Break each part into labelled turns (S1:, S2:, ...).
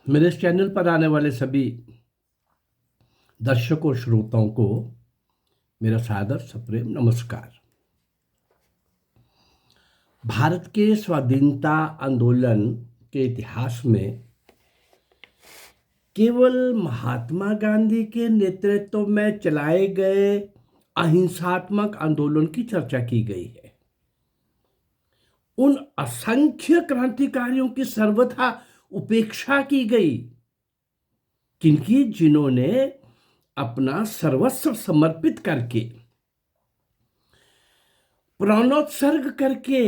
S1: मेरे इस चैनल पर आने वाले सभी दर्शकों श्रोताओं को मेरा सादर सप्रेम नमस्कार। भारत के स्वाधीनता आंदोलन के इतिहास में केवल महात्मा गांधी के नेतृत्व में चलाए गए अहिंसात्मक आंदोलन की चर्चा की गई है। उन असंख्य क्रांतिकारियों की सर्वथा उपेक्षा की गई किनकी जिन्होंने अपना सर्वस्व समर्पित करके प्राणोत्सर्ग करके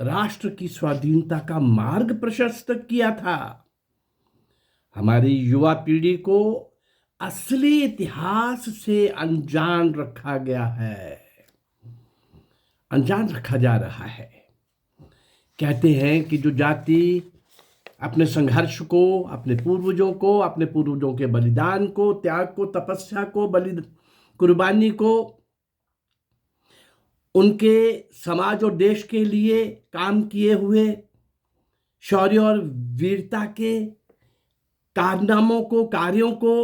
S1: राष्ट्र की स्वाधीनता का मार्ग प्रशस्त किया था। हमारी युवा पीढ़ी को असली इतिहास से अनजान रखा गया है, अनजान रखा जा रहा है। कहते हैं कि जो जाति अपने संघर्ष को, अपने पूर्वजों के बलिदान को, त्याग को, तपस्या को, कुर्बानी को, उनके समाज और देश के लिए काम किए हुए शौर्य और वीरता के कारनामों को, कार्यों को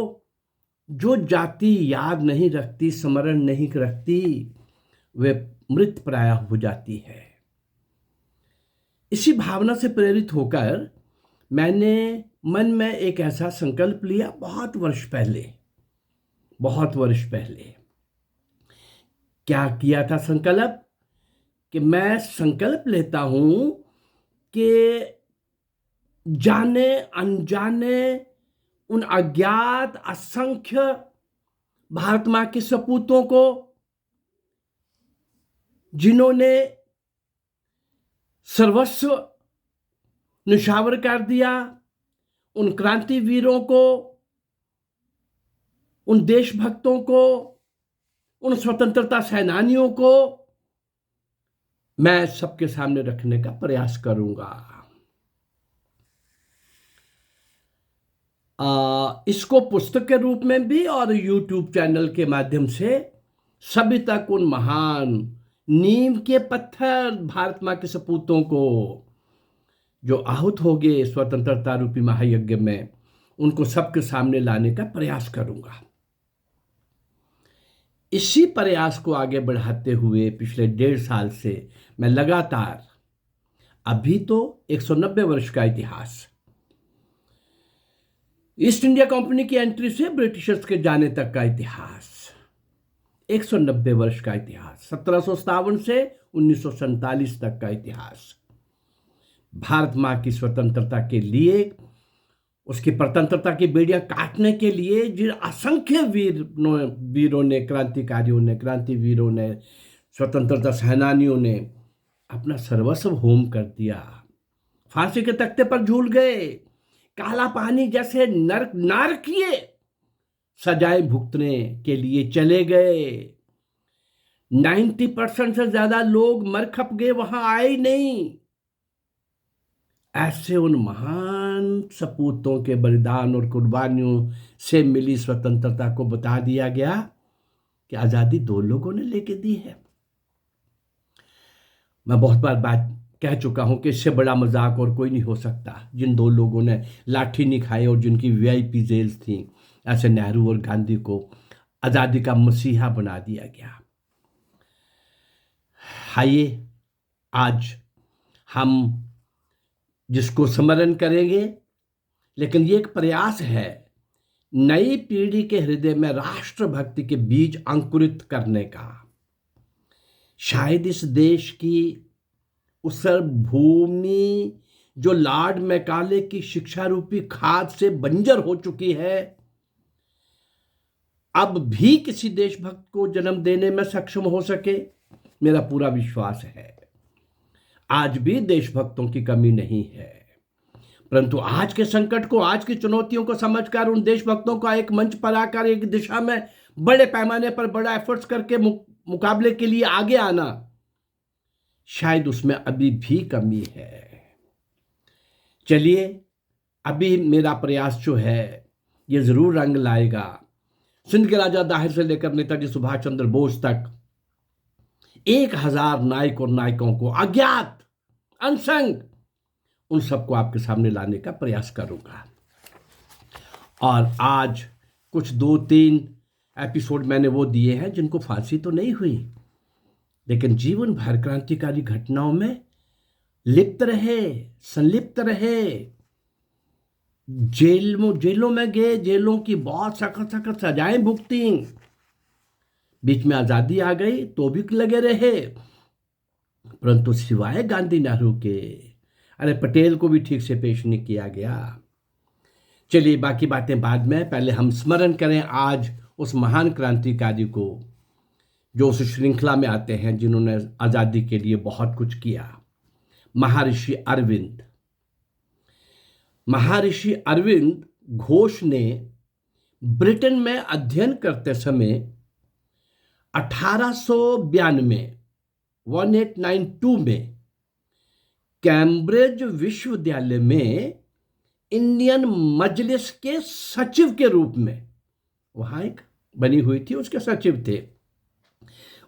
S1: जो जाति याद नहीं रखती, स्मरण नहीं रखती, वे मृत प्राय हो जाती है। इसी भावना से प्रेरित होकर मैंने मन में एक ऐसा संकल्प लिया बहुत वर्ष पहले। क्या किया था संकल्प? कि मैं संकल्प लेता हूं कि जाने अनजाने उन अज्ञात असंख्य भारत मां के सपूतों को, जिन्होंने सर्वस्व निछावर कर दिया, उन क्रांतिवीरों को, उन देशभक्तों को, उन स्वतंत्रता सेनानियों को मैं सबके सामने रखने का प्रयास करूंगा। इसको पुस्तक के रूप में भी और YouTube चैनल के माध्यम से सभी तक उन महान नींव के पत्थर भारत मां के सपूतों को जो आहूत हो गए स्वतंत्रता रूपी महायज्ञ में, उनको सबके सामने लाने का प्रयास करूंगा। इसी प्रयास को आगे बढ़ाते हुए पिछले 1.5 साल से मैं लगातार, अभी तो 190 वर्ष का इतिहास, ईस्ट इंडिया कंपनी की एंट्री से ब्रिटिशर्स के जाने तक का इतिहास, 190 वर्ष का इतिहास, 1757 से 1947 तक का इतिहास, भारत मां की स्वतंत्रता के लिए, उसकी स्वतंत्रता की बेड़ियां काटने के लिए जिन असंख्य वीरों ने, क्रांतिवीरों ने, स्वतंत्रता सेनानियों ने अपना सर्वस्व होम कर दिया, फांसी के तख्ते पर झूल गए, काला पानी जैसे नारकीय सजाएं भुगतने के लिए चले गए। 90% से ज्यादा लोग मर खप गए, वहां आए ही नहीं। ऐसे उन महान सपूतों के बलिदान और कुर्बानियों से मिली स्वतंत्रता को बता दिया गया कि आजादी 2 लोगों ने लेके दी है। मैं बहुत बार बात कह चुका हूं कि इससे बड़ा मजाक और कोई नहीं हो सकता। जिन 2 लोगों ने लाठी नहीं खाई और जिनकी VIP जेल्स थी, ऐसे नेहरू और गांधी को आजादी का मसीहा बना दिया गया। आइए आज हम जिसको स्मरण करेंगे, लेकिन ये एक प्रयास है नई पीढ़ी के हृदय में राष्ट्रभक्ति के बीज अंकुरित करने का। शायद इस देश की उसर भूमि जो लॉर्ड मैकाले की शिक्षा रूपी खाद से बंजर हो चुकी है, अब भी किसी देशभक्त को जन्म देने में सक्षम हो सके, मेरा पूरा विश्वास है। आज भी देशभक्तों की कमी नहीं है, परंतु आज के संकट को, आज की चुनौतियों को समझकर उन देशभक्तों का एक मंच पर आकर एक दिशा में बड़े पैमाने पर बड़ा एफर्ट्स करके मुकाबले के लिए आगे आना, शायद उसमें अभी भी कमी है। चलिए, अभी मेरा प्रयास जो है ये जरूर रंग लाएगा। सिंध के राजा दाहिर से लेकर नेताजी सुभाष चंद्र बोस तक 1000 नायक और नायिकाओं को, अज्ञात, अनसंग, उन सबको आपके सामने लाने का प्रयास करूंगा। और आज कुछ 2-3 एपिसोड मैंने वो दिए हैं जिनको फांसी तो नहीं हुई, लेकिन जीवन भर क्रांतिकारी घटनाओं में लिप्त रहे, संलिप्त रहे, जेलों में गए, जेलों की बहुत सख्त सख्त सजाएं भुगती, बीच में आज़ादी आ गई तो भी लगे रहे, परंतु सिवाय गांधी नेहरू के, अरे पटेल को भी ठीक से पेश नहीं किया गया। चलिए बाकी बातें बाद में, पहले हम स्मरण करें आज उस महान क्रांतिकारी को जो उस श्रृंखला में आते हैं जिन्होंने आज़ादी के लिए बहुत कुछ किया। महर्षि अरविंद। महर्षि अरविंद घोष ने ब्रिटेन में अध्ययन करते समय 1892 में कैम्ब्रिज विश्वविद्यालय में इंडियन मजलिस के सचिव के रूप में, वहां एक बनी हुई थी, उसके सचिव थे,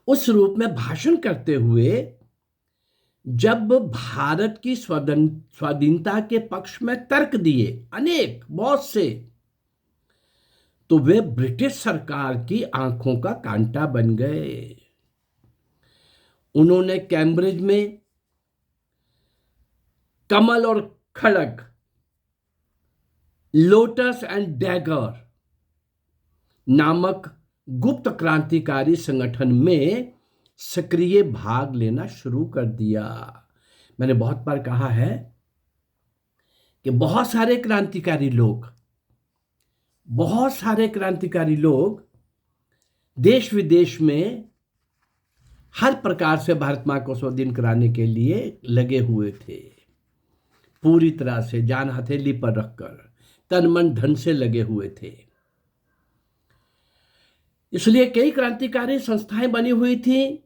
S1: उस रूप में भाषण करते हुए जब भारत की स्वाधीनता के पक्ष में तर्क दिए अनेक, बहुत से, तो वे ब्रिटिश सरकार की आंखों का कांटा बन गए। उन्होंने कैम्ब्रिज में कमल और खड़ग, लोटस एंड डैगर नामक गुप्त क्रांतिकारी संगठन में सक्रिय भाग लेना शुरू कर दिया। मैंने बहुत बार कहा है कि बहुत सारे क्रांतिकारी लोग देश विदेश में हर प्रकार से भारत मां को स्वाधीन कराने के लिए लगे हुए थे, पूरी तरह से जान हथेली पर रखकर, तन मन धन से लगे हुए थे। इसलिए कई क्रांतिकारी संस्थाएं बनी हुई थी।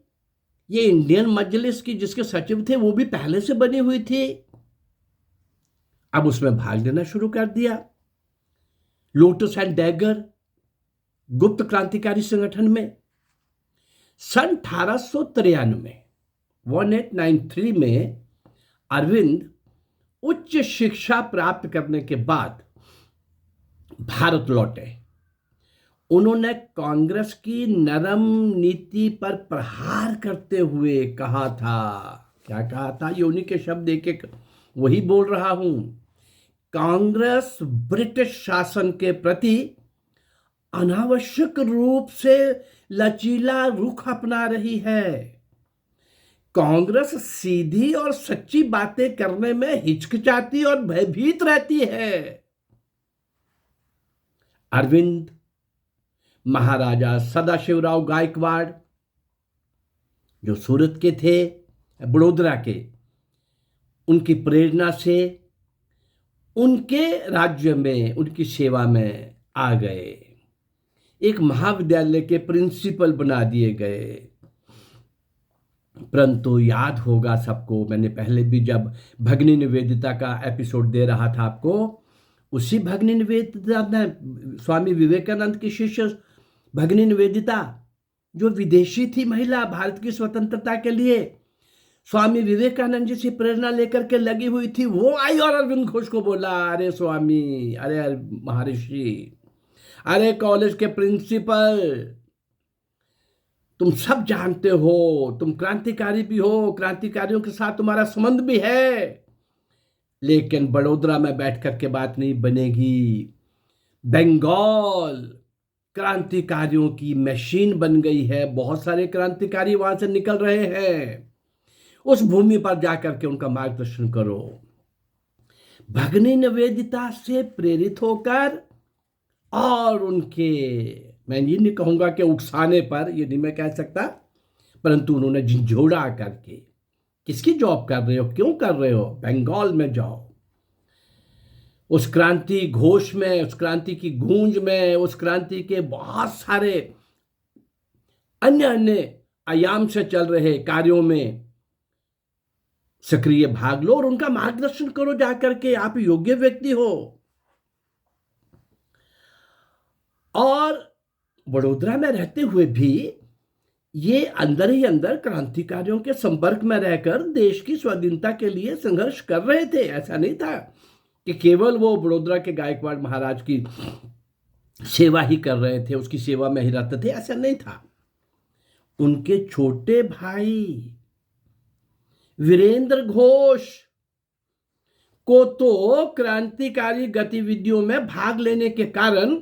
S1: ये इंडियन मजलिस की जिसके सचिव थे वो भी पहले से बनी हुई थी, अब उसमें भाग लेना शुरू कर दिया। लोटस एंड डैगर गुप्त क्रांतिकारी संगठन में सन 1893 में अरविंद उच्च शिक्षा प्राप्त करने के बाद भारत लौटे। उन्होंने कांग्रेस की नरम नीति पर प्रहार करते हुए कहा था, क्या कहा था, ये उन्हीं के शब्द एक वही बोल रहा हूं, कांग्रेस ब्रिटिश शासन के प्रति अनावश्यक रूप से लचीला रुख अपना रही है। कांग्रेस सीधी और सच्ची बातें करने में हिचकिचाती और भयभीत रहती है। अरविंद महाराजा सदाशिवराव गायकवाड़ जो सूरत के थे, बड़ौदा के, उनकी प्रेरणा से उनके राज्य में, उनकी सेवा में आ गए। एक महाविद्यालय के प्रिंसिपल बना दिए गए। परंतु याद होगा सबको, मैंने पहले भी जब भगिनी निवेदिता का एपिसोड दे रहा था आपको, उसी भगिनी निवेदिता ने, स्वामी विवेकानंद की शिष्य भगिनी निवेदिता, जो विदेशी थी महिला, भारत की स्वतंत्रता के लिए स्वामी विवेकानंद जी से प्रेरणा लेकर के लगी हुई थी, वो आई और अरविंद घोष को बोला, अरे स्वामी, अरे महर्षि, अरे कॉलेज के प्रिंसिपल, तुम सब जानते हो, तुम क्रांतिकारी भी हो, क्रांतिकारियों के साथ तुम्हारा संबंध भी है, लेकिन बड़ौदा में बैठ कर के बात नहीं बनेगी। बंगाल क्रांतिकारियों की मशीन बन गई है, बहुत सारे क्रांतिकारी वहां से निकल रहे हैं, उस भूमि पर जाकर के उनका मार्गदर्शन करो। भगिनी निवेदिता से प्रेरित होकर और उनके, मैं ये नहीं कहूंगा कि उकसाने पर, ये नहीं मैं कह सकता, परंतु उन्होंने झिझोड़ा करके, किसकी जॉब कर रहे हो, क्यों कर रहे हो, बंगाल में जाओ, उस क्रांति घोष में, उस क्रांति की गूंज में, उस क्रांति के बहुत सारे अन्य अन्य आयाम से चल रहे कार्यों में सक्रिय भाग लो और उनका मार्गदर्शन करो जाकर के, आप योग्य व्यक्ति हो। और बड़ौदा में रहते हुए भी ये अंदर ही अंदर क्रांतिकारियों के संपर्क में रहकर देश की स्वाधीनता के लिए संघर्ष कर रहे थे, ऐसा नहीं था कि केवल वो बड़ौदा के गायकवाड़ महाराज की सेवा ही कर रहे थे, उसकी सेवा में ही रहते थे, ऐसा नहीं था। उनके छोटे भाई वीरेंद्र घोष को तो क्रांतिकारी गतिविधियों में भाग लेने के कारण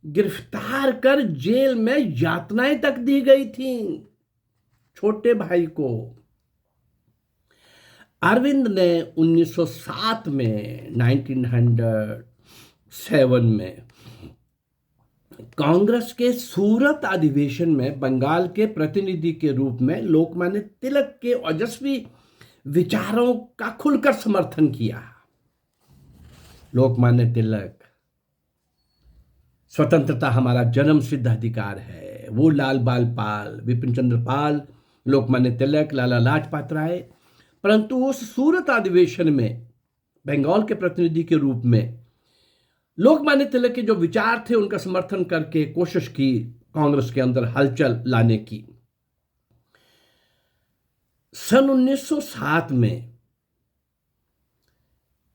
S1: गिरफ्तार कर जेल में यातनाएं तक दी गई थीं। छोटे भाई को अरविंद ने 1907 में 1907 में कांग्रेस के सूरत अधिवेशन में बंगाल के प्रतिनिधि के रूप में लोकमान्य तिलक के ओजस्वी विचारों का खुलकर समर्थन किया। लोकमान्य तिलक, स्वतंत्रता हमारा जन्म सिद्ध अधिकार है, वो लाल बाल पाल, विपिन चंद्र पाल, लोकमान्य तिलक, लाला लाजपत राय। परंतु उस सूरत अधिवेशन में बंगाल के प्रतिनिधि के रूप में लोकमान्य तिलक के जो विचार थे उनका समर्थन करके कोशिश की कांग्रेस के अंदर हलचल लाने की। सन 1907 में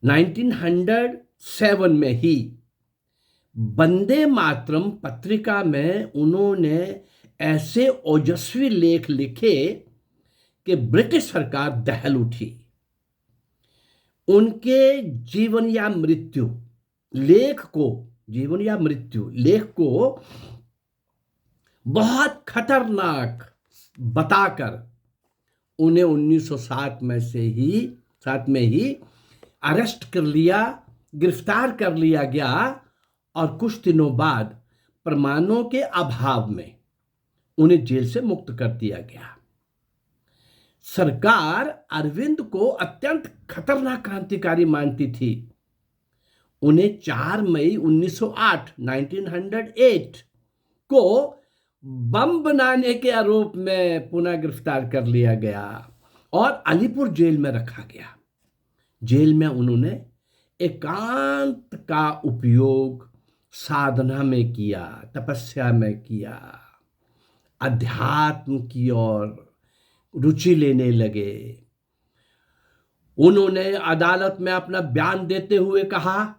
S1: 1907 में ही वंदे मातरम पत्रिका में उन्होंने ऐसे ओजस्वी लेख लिखे कि ब्रिटिश सरकार दहल उठी। उनके जीवन या मृत्यु लेख को बहुत खतरनाक बताकर उन्हें 1907 में ही अरेस्ट कर लिया, गिरफ्तार कर लिया गया और कुछ दिनों बाद प्रमाणों के अभाव में उन्हें जेल से मुक्त कर दिया गया। सरकार अरविंद को अत्यंत खतरनाक क्रांतिकारी मानती थी। उन्हें 4 मई 1908 को बम बनाने के आरोप में पुनः गिरफ्तार कर लिया गया और अलीपुर जेल में रखा गया। जेल में उन्होंने एकांत का उपयोग साधना में किया, तपस्या में किया, अध्यात्म की ओर रुचि लेने लगे। उन्होंने अदालत में अपना बयान देते हुए कहा,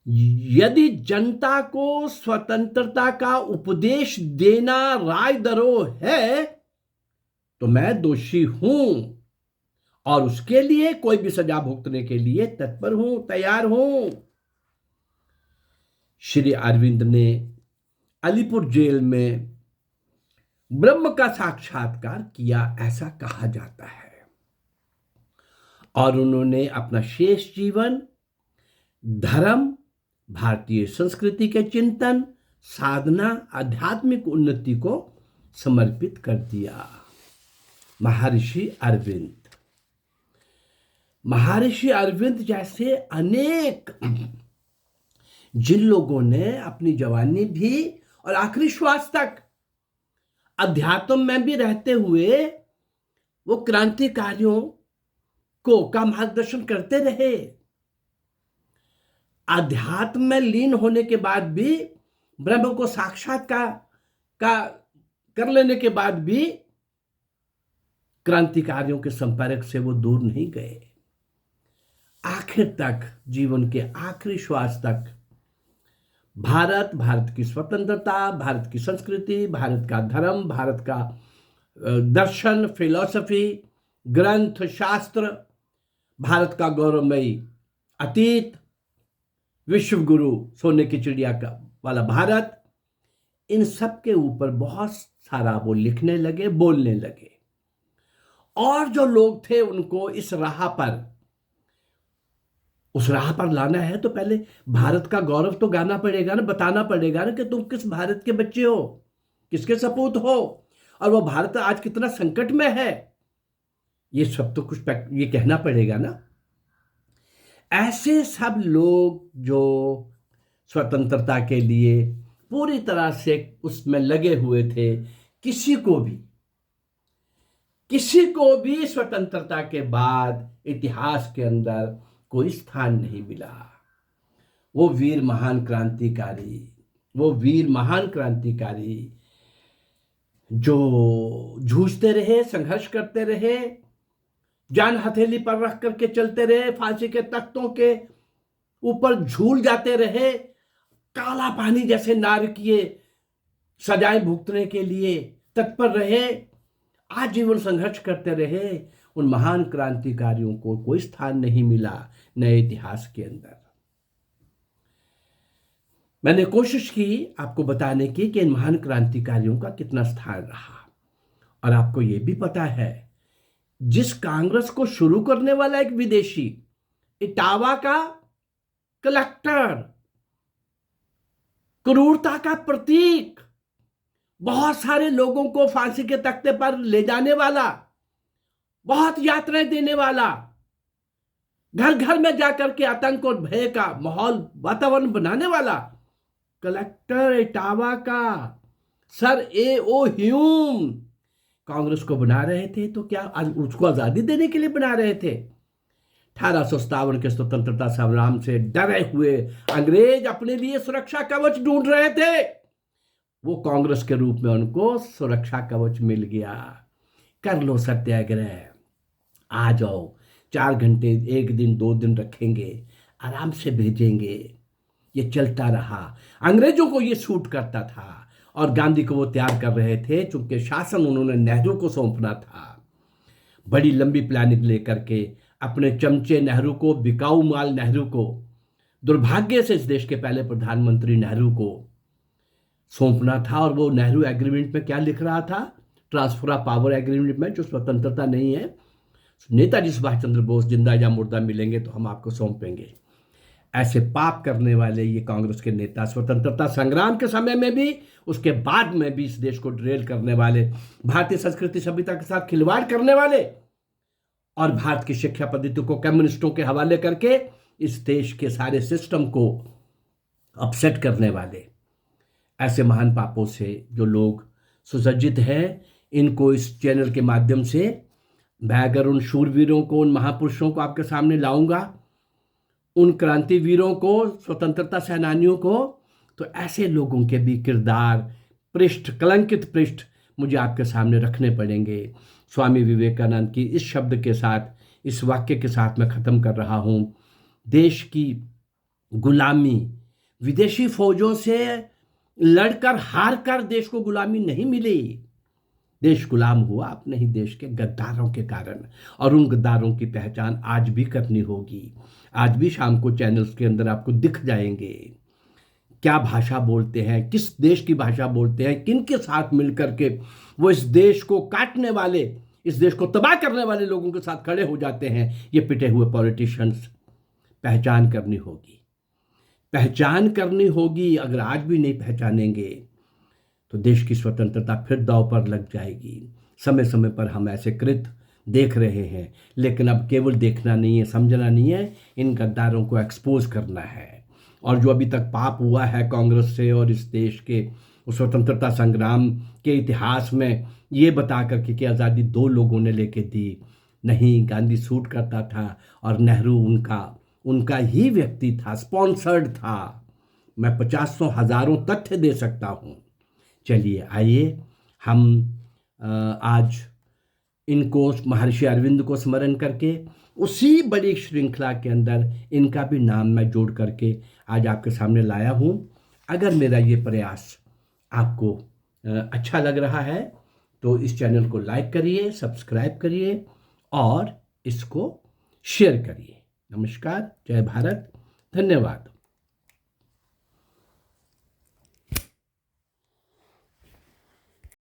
S1: यदि जनता को स्वतंत्रता का उपदेश देना रायदरों है तो मैं दोषी हूं और उसके लिए कोई भी सजा भुगतने के लिए तत्पर हूं, तैयार हूं। श्री अरविंद ने अलीपुर जेल में ब्रह्म का साक्षात्कार किया, ऐसा कहा जाता है। और उन्होंने अपना शेष जीवन धर्म, भारतीय संस्कृति के चिंतन, साधना, आध्यात्मिक उन्नति को समर्पित कर दिया। महर्षि अरविंद जैसे अनेक जिन लोगों ने अपनी जवानी भी और आखिरी श्वास तक अध्यात्म में भी रहते हुए वो क्रांतिकारियों का मार्गदर्शन करते रहे। अध्यात्म में लीन होने के बाद भी, ब्रह्म को कर लेने के बाद भी क्रांतिकारियों के संपर्क से वो दूर नहीं गए। आखिर तक, जीवन के आखिरी श्वास तक भारत की स्वतंत्रता, भारत की संस्कृति, भारत का धर्म, भारत का दर्शन, फिलॉसफी, ग्रंथ, शास्त्र, भारत का गौरवमयी अतीत, विश्व गुरु, सोने की चिड़िया का वाला भारत, इन सब के ऊपर बहुत सारा वो लिखने लगे, बोलने लगे। और जो लोग थे उनको उस राह पर लाना है तो पहले भारत का गौरव तो गाना पड़ेगा ना, बताना पड़ेगा ना कि तुम किस भारत के बच्चे हो, किसके सपूत हो, और वो भारत आज कितना संकट में है, ये सब तो कुछ ये कहना पड़ेगा ना। ऐसे सब लोग जो स्वतंत्रता के लिए पूरी तरह से उसमें लगे हुए थे, किसी को भी स्वतंत्रता के बाद इतिहास के अंदर कोई स्थान नहीं मिला। वो वीर महान क्रांतिकारी जो जूझते रहे, संघर्ष करते रहे, जान हथेली पर रख करके चलते रहे, फांसी के तख्तों के ऊपर झूल जाते रहे, काला पानी जैसे नारकीय सजाएं भुगतने के लिए तत्पर रहे, आजीवन संघर्ष करते रहे। उन महान क्रांतिकारियों को कोई स्थान नहीं मिला नए इतिहास के अंदर। मैंने कोशिश की आपको बताने की कि इन महान क्रांतिकारियों का कितना स्थान रहा। और आपको यह भी पता है, जिस कांग्रेस को शुरू करने वाला एक विदेशी, इटावा का कलेक्टर, क्रूरता का प्रतीक, बहुत सारे लोगों को फांसी के तख्ते पर ले जाने वाला, बहुत यात्राएं देने वाला, घर घर में जाकर के आतंक और भय का माहौल, वातावरण बनाने वाला कलेक्टर इटावा का सर A.O. ह्यूम कांग्रेस को बना रहे थे। तो क्या उसको आजादी देने के लिए बना रहे थे? 1857 के स्वतंत्रता संग्राम से डरे हुए अंग्रेज अपने लिए सुरक्षा कवच ढूंढ रहे थे। वो कांग्रेस के रूप में उनको सुरक्षा कवच मिल गया। कर लो सत्याग्रह, आ जाओ, 4 घंटे, 1 दिन, 2 दिन रखेंगे, आराम से भेजेंगे। ये चलता रहा। अंग्रेजों को ये सूट करता था और गांधी को वो तैयार कर रहे थे, चूंकि शासन उन्होंने नेहरू को सौंपना था। बड़ी लंबी प्लानिंग लेकर के अपने चमचे नेहरू को, बिकाऊ माल नेहरू को, दुर्भाग्य से इस देश के पहले प्रधानमंत्री नेहरू को सौंपना था। और वो नेहरू एग्रीमेंट में क्या लिख रहा था? ट्रांसफर ऑफ पावर एग्रीमेंट में, जो स्वतंत्रता नहीं है, नेताजी सुभाष चंद्र बोस जिंदा या मुर्दा मिलेंगे तो हम आपको सौंपेंगे। ऐसे पाप करने वाले ये कांग्रेस के नेता, स्वतंत्रता संग्राम के समय में भी, उसके बाद में भी इस देश को ड्रेल करने वाले, भारतीय संस्कृति सभ्यता के साथ खिलवाड़ करने वाले और भारत की शिक्षा पद्धति को कम्युनिस्टों के हवाले करके इस देश के सारे सिस्टम को अपसेट करने वाले, ऐसे महान पापों से जो लोग सुसज्जित हैं, इनको इस चैनल के माध्यम से मैं अगर उन शूरवीरों को, उन महापुरुषों को आपके सामने लाऊंगा, उन क्रांतिवीरों को, स्वतंत्रता सेनानियों को, तो ऐसे लोगों के भी किरदार, पृष्ठ, कलंकित पृष्ठ मुझे आपके सामने रखने पड़ेंगे। स्वामी विवेकानंद की इस शब्द के साथ, इस वाक्य के साथ मैं ख़त्म कर रहा हूँ। देश की गुलामी विदेशी फौजों से लड़कर हार कर देश को गुलामी नहीं मिली। देश गुलाम हुआ अपने ही देश के गद्दारों के कारण, और उन गद्दारों की पहचान आज भी करनी होगी। आज भी शाम को चैनल्स के अंदर आपको दिख जाएंगे क्या भाषा बोलते हैं, किस देश की भाषा बोलते हैं, किन के साथ मिलकर के वो इस देश को काटने वाले, इस देश को तबाह करने वाले लोगों के साथ खड़े हो जाते हैं। ये पिटे हुए पॉलिटिशियंस, पहचान करनी होगी, पहचान करनी होगी। अगर आज भी नहीं पहचानेंगे तो देश की स्वतंत्रता फिर दांव पर लग जाएगी। समय समय पर हम ऐसे कृत्य देख रहे हैं, लेकिन अब केवल देखना नहीं है, समझना नहीं है, इन गद्दारों को एक्सपोज करना है। और जो अभी तक पाप हुआ है कांग्रेस से और इस देश के स्वतंत्रता संग्राम के इतिहास में, ये बता करके कि आज़ादी 2 लोगों ने लेके दी, नहीं, गांधी सूट करता था और नेहरू उनका ही व्यक्ति था, स्पॉन्सर्ड था। मैं 50 हज़ारों तथ्य दे सकता हूँ। चलिए आइए हम आज इनको, महर्षि अरविंद को स्मरण करके उसी बड़ी श्रृंखला के अंदर इनका भी नाम मैं जोड़ करके आज आपके सामने लाया हूँ। अगर मेरा ये प्रयास आपको अच्छा लग रहा है तो इस चैनल को लाइक करिए, सब्सक्राइब करिए और इसको शेयर करिए। नमस्कार, जय भारत, धन्यवाद।